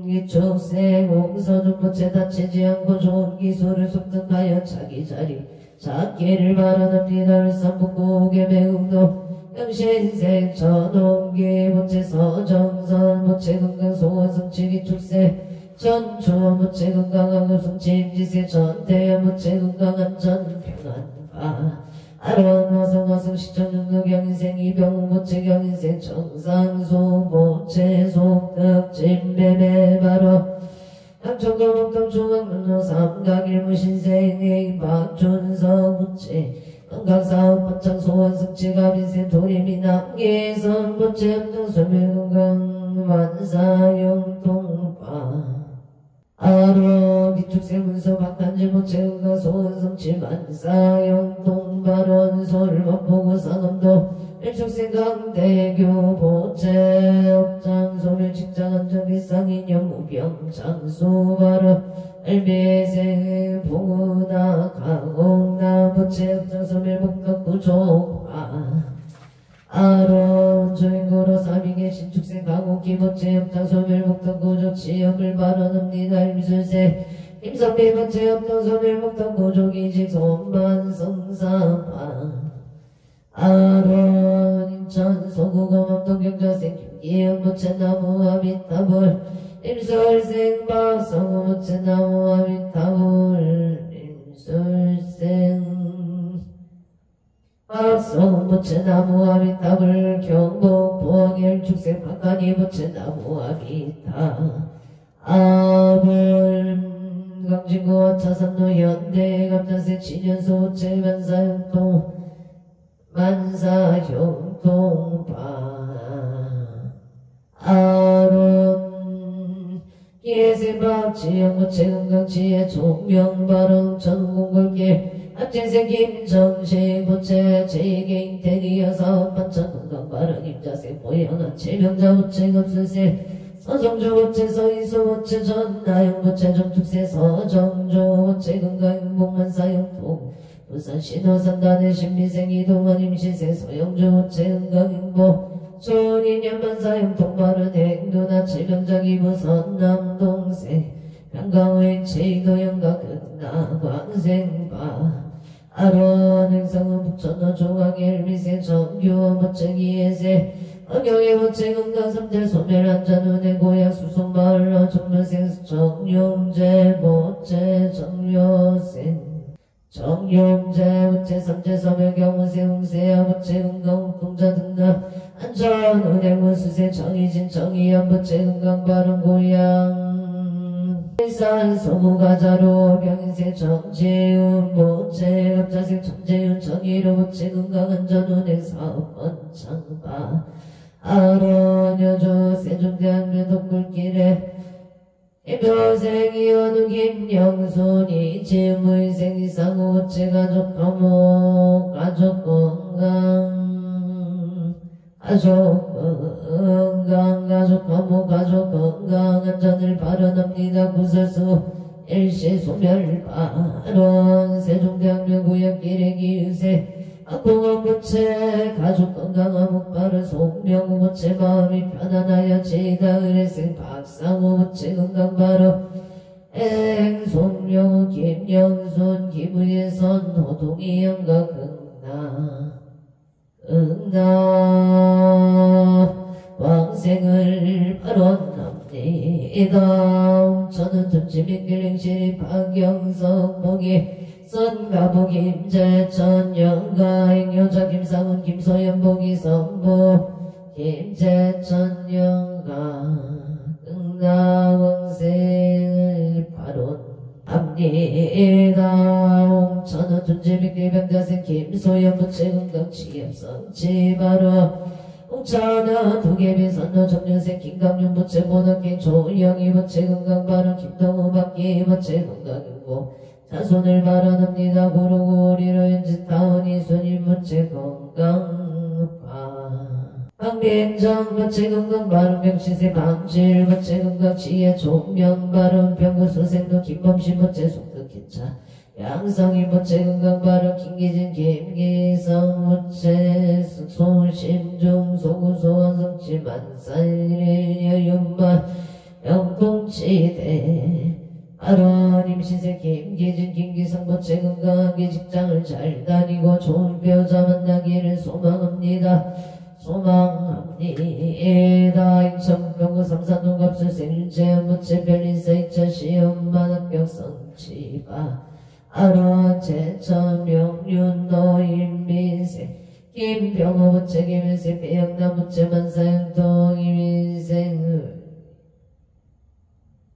S1: 기초생 홍서준 보채 다치지 않고 좋은 기술을 습득하여 자기 자리 찾기를 바라납니다. 울산북구의 매운도 영신생 전홍기 보채 서정선 보채 건강 소원 성취 기축세 전주원 보채 건강하고 성취 임지세 전태현 보채 건강안전 평안과 아론 화성 시청연극 경인생 이병우 보채 경인생 정상수 보채 속덕 진매매 바로 양천교목동 중앙문로 삼각일무신생 박준성 보채 건강사업 번창 소원 성취 가빈생 도림이 남계선 보채 염정소멸건강 만사용통파 아론 기축생 문서 박한지 보채 건강 소원 성취 만사용통발원 서울 마포구 상암도 일축생 강대교 보채 업장 소멸 직장안전 비상인연 무병 장수바로 알배생 봉우나 가공나 보채 업장 소멸 목덕구 조화 아론 조인고로 사비계 신축생 강옥기 보채 업장 소멸 목덕구 조치역을 발언합니다. 임술세 김선비 보채 업장 소멸 목덕구 조기직 손만성사파 아론 인천 소구공업동 경자생 김기현 보채 나무와 미타불 임술생 박성우 보채 나무와 미타불 임술생 박성우 보채 나무와 미타불 경북 부엉일 축생 박한이 보채 나무와 미타 아불 강진구와 차산로 현대 감자생 친연소 보채 만사형통파 아론 예세박 지영보채 건강지혜 종명바름 전공골길 합진생 김정식 보채 제개인 대기여 사업반찬 건강바름 임자생 모양한 체명자 보채 급수세 서정조 보채 서이소 보채 전나영 보채 정축세 서정조 보채 건강행복만사형통 부산 신호산단의 신미생 이동원 임신생 서영주 보채 건강행복 조인연만사형 통발은 행도나 칠병작 이부선 남동생 평강의 체이도영가 극나 광생바 아론 행성은 북천호 종학일미생 정규원 보채기예세 어경의 보채 건강삼재 소멸한자 눈의 고향 수송마을로 정묘생 정용재 보채 정묘생 정용재 보채 삼재 서멸 경우세 홍세야 보채 건강 동자 등등 안전 은행원 수세 정의진 정의연 보채 건강 바른 고향 일산 소무가자로 병인세 정재윤 보채 갑자생 정재윤 정의로 보채 건강 안전 은행 사업 번창바 아론 여주 세종대학교 독불길에 임표생이어는 김영순이 지무인생 이상호 보채 가족 감옥 가족 건강 가족 감옥 가족 건강 안전을 발언합니다. 구설수 일시 소멸 발언 세종대학교 구역길의 기유세 악공원 보채 가족 건강 암흑발은 송명우 보채 마음이 편안하여 제다을의생 박상우 보채 건강 발언 송명우 김영순 기부예선 호동이 영가 응나 왕생을 발언합니다. 저는 tum지민길행시 박영석 보기 선가복 임재천 영가행 여자 김상훈 김소연 보기 선보 김재천 영가 응나 왕생 기사생 김소연 부채 건강 지엽성 지바로 옥차나 두개비 선노 정년생 김강윤 부채 보덕기 조영희 부채 건강 바로 김동우 박기 부채 건강이고 자손을 바라옵니다. 고루고리로 연지타운 이순임 부채 건강파 방비행정 부채 건강 바른 병시세 방질 부채 건강 지혜 종명 바른 병구 수생도 김범시 부채 속득기차 양성이 부채 건강 바른 김기진 김기성 부채 소심중 소구소원성치 만살일 여윤만 영통치대 아론 임시세 김기진 김기성 부채 건강하게 직장을 잘 다니고 좋은 배우자 만나기를 소망합니다. 소망합니다. 인천병구 삼산동 갑수 생일제 부채 별리세 2차 시험만 합격 성치바 아론 제천 명륜 노인민세 김병호 부채 김일세 배영남 부채 만사영동 이민생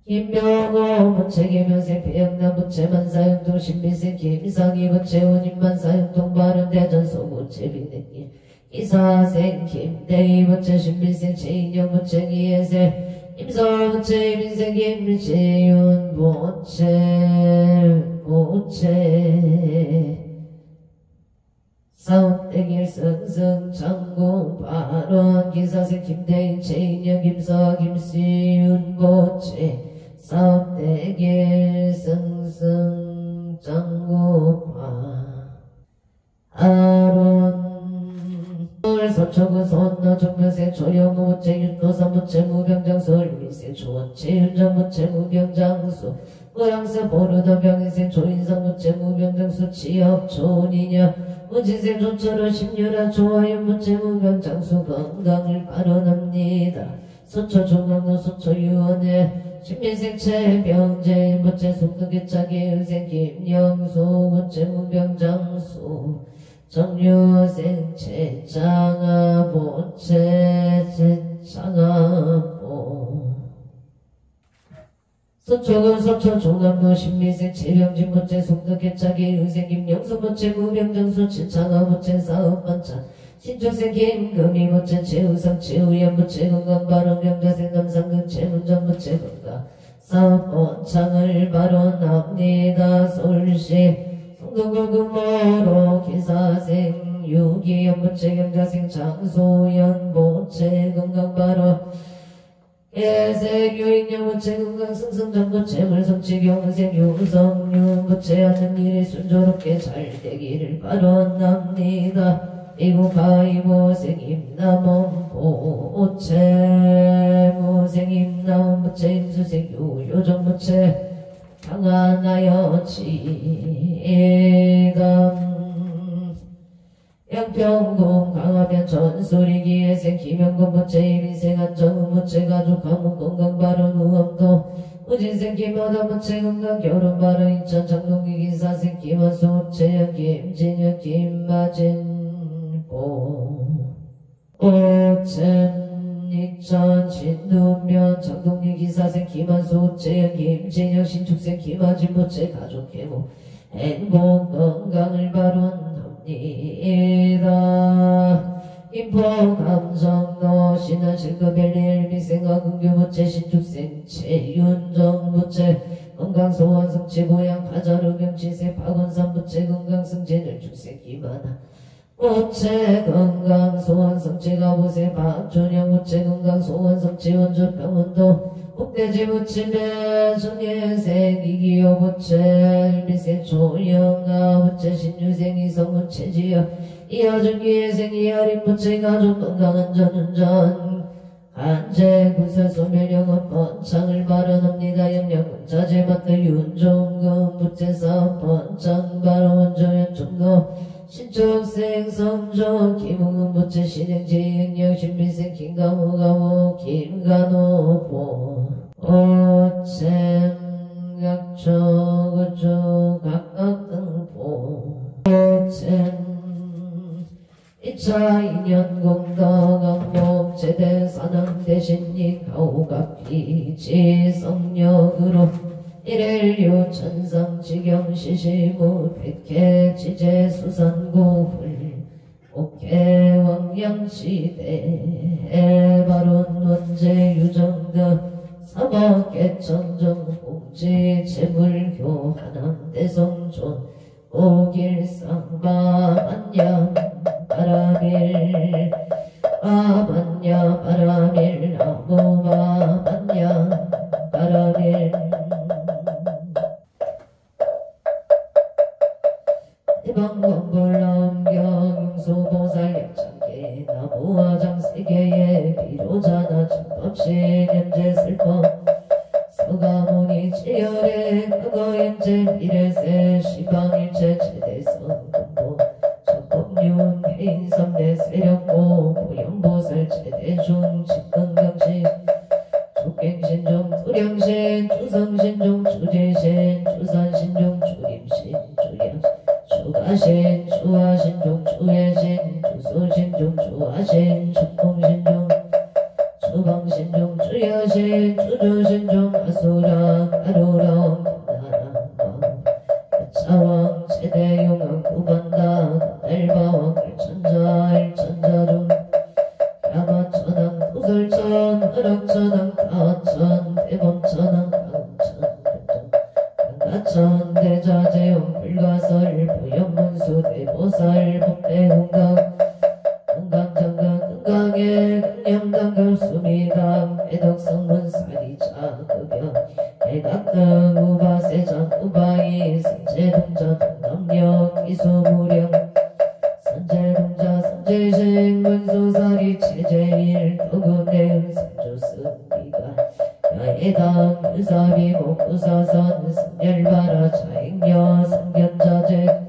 S1: 김병호 부채 김일세 배영남 부채 만사영동 신민생 김상희 부채 운임만사영동 바른대전 소부채 비내기 이사생 김대희 부채 신민생 최인영 부채 기예세 임서 부채 민생 김지윤 부채 사운대길 승승 장구 발원 기사생 김대인 최인영 김서 김시윤 부채 사운대길 승승 장구 발원 서초구 선너 정명생 조영우 부채 윤도산 부채 무병장수 을미생 조원채 윤정 부채 무병장수 의랑세 보르더 병인생 조인성 부채 무병장수 취업 조인이냐 무진생 조철호 심유라 조화윤 부채 무병장수 건강을 발언합니다. 서초 중앙로 서초 유원회 신민생 최병재 부채 속득기차기 의생 김영수 부채 무병장수 정유생 최장아 보채 최장아보 서초군 서초 종암로 신미생 최병진 보채 속득개차기 의생 김영수 보채 무병장수 최장아 보채 사업반찬 신초생 김금희 보채 최우성 최우연 보채 건강바른 경자생 남상금 최문정 보채 건강 사업반찬을 발언합니다. 서울시 성동골금모로 기사생 유기연 부채 경자생 장소연 부채 건강바로 개색 유인영 부채 건강 승승장 부채 물성치 경생 유성윤 부채 하는 일이 순조롭게 잘 되기를 발언합니다. 미국 가이보생 임남원 부채 무생 임남원 부채 임수생 유효정 부채 강하나여 지감 양평군 강화변 전소리기에생 김영건 부채 이민생 안정우 부채 가족 가문 건강바른 우엄도 우진생 김어담 부채 건강 결혼바른 인천 장동기 기사생 김원수 부채 김진혁 김마진보 오천 이천 진두면 장동리 기사생 김한수 부채 김진혁 신축생 김하진 부채 가족 계모 행복 건강을 발언합니다. 김포 감성로 신안 실급엘리엘 미생아 근교 부채 신축생 최윤정 부채 건강소원 성취 고향 가자루 명치세 박원산 부채 건강승진을 축생 김하나 부채 건강소원 성취 가보세 박준영 부채 건강소원 성취 원주 병원도 국대지 부채 배정예생 이기호 부채 미세 조영아 부채 신유생 이성 부채 지여 이하준기예생 이하림 부채 가족 건강한 전운전 한재 구설 소멸영업 번창을 발언합니다. 영양문자재 마트 윤종금 부채 사업 번창 바로 원조연 종로 신축생 성조 김웅은 부채 신행지응영 신민생 김강호가호 김간호보 오챔 각초구조 각각등보 오챔 2차 2년 공덕강목 제대 산항 대신이 가오가 피지성력으로 일일류 천상지경 시시무 백해 지제 수산고훌 옥해왕양시대 바론 원제 유정등 사법계 천정봉지 재물교 하남대성존 오길상바 만냐 바라밀 아만냐 바라밀 아무마 만냐 바라밀 대방광불남경용소보살 역창계 나무화장세계의 비로자나 천법신 현재슬법 서가모니 칠열의 과거현재 미래세 시방일체 최대성금보 천법륜 해인삼대 세력고 보현보살 최대중 직근경신 족갱신중 투량신 주성신중 주제신 주산신중 주림신 주량 주가신 주하신중 주예신 주소신중 주하신 축봉신중 주방신중 주여신 주조신중 아수라 가루랑 나라방 차왕 최대용왕 구반다 날바왕 일천자 일천자중 야마천왕 도설천 허락천왕 가천 대범천왕 강천 가천 대자재용 불가설 부연문수 대보살 법대공강 건강장강 건강에 근념당급 수미당 해덕성문사리자 급여 대각등 우바세장 우바이 선제동자 동남역 기수무령 선제동자 선제식 문수사리 체제일 도군대음 선조승비가 야해당 유사비 목구사선 승열바라 자행녀 성견자재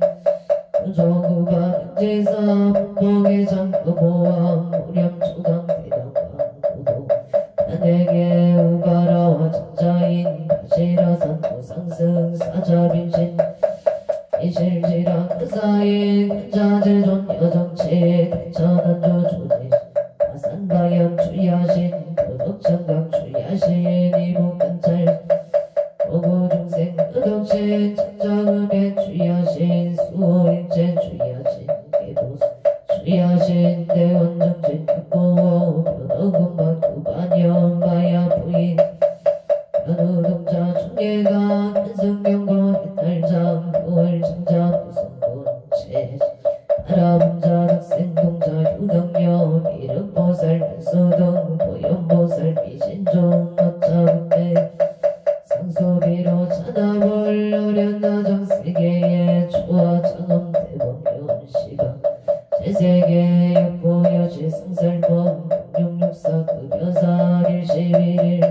S1: 조구바 명제사 본봉의 장급보암 무렴초강 대덕광구도 단에게 우바라와 장자인 다시라산 도상승 사자빈신 이실지랑 그사인 근자재존 여정치 대천한조 조지 가산바연 주야신 도덕천강 주야신 이북근찰 오구중생 도덕신 천정음의 주야신 수호일체 주야신 개도수 주야신 대원정진 극보호 변호금만 구반연 마야 부인 변우동자 중예가 한성경고 해탈장 부월청자 부성군체 나라봉자 덕생동자 유덕녀 미륵보살 변수동 보현보살 미신종 어차북대 상소비로 차다볼 어련나정 세계의 초화장엄 대법윤시방 제세계 육보여지 상설범 육육사 급여사 일시일일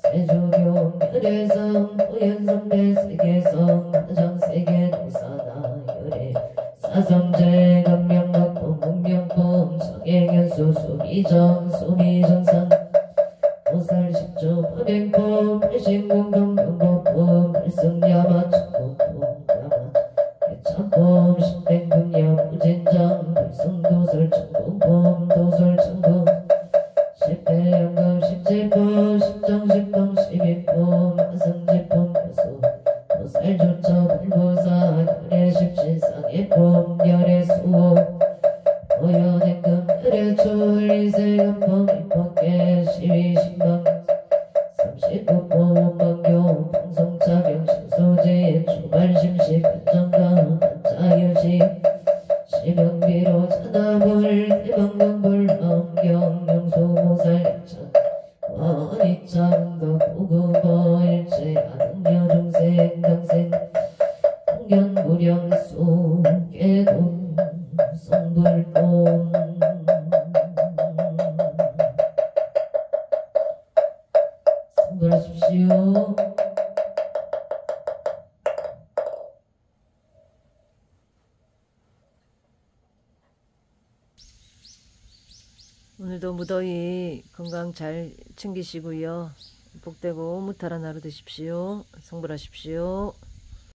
S1: 세조교 멸해성 보현성대 세계성 하장세계 도사나 열애 사성제 감명학범 문명범 성행연수 수미정 수미정상 보살십조 법행법 팔신공동 병법법 팔승야마 천법법 야마 해참법 신댕분야 무진장 팔승도설 천공법 도설천공 십대양감 십제법 십정십동 십입법 마성제법 교수 보살조처 불보사 열애십신상예법 열애수호 오연행금 열애출 이세연법 입법계 시위신방 삼십국보 원방교 방송차경 신소재 주발심식 간정강 한자여시 시명비로 차다불 대방광불 함경 영수보살 약천 원이창도 보급어 일체 아등여 중생 당생 통견무령수 깨돈 성불돈 성불하십시오. 오늘도 무더위 건강 잘 챙기시고요. 복되고 무탈한 하루 되십시오. 성불하십시오.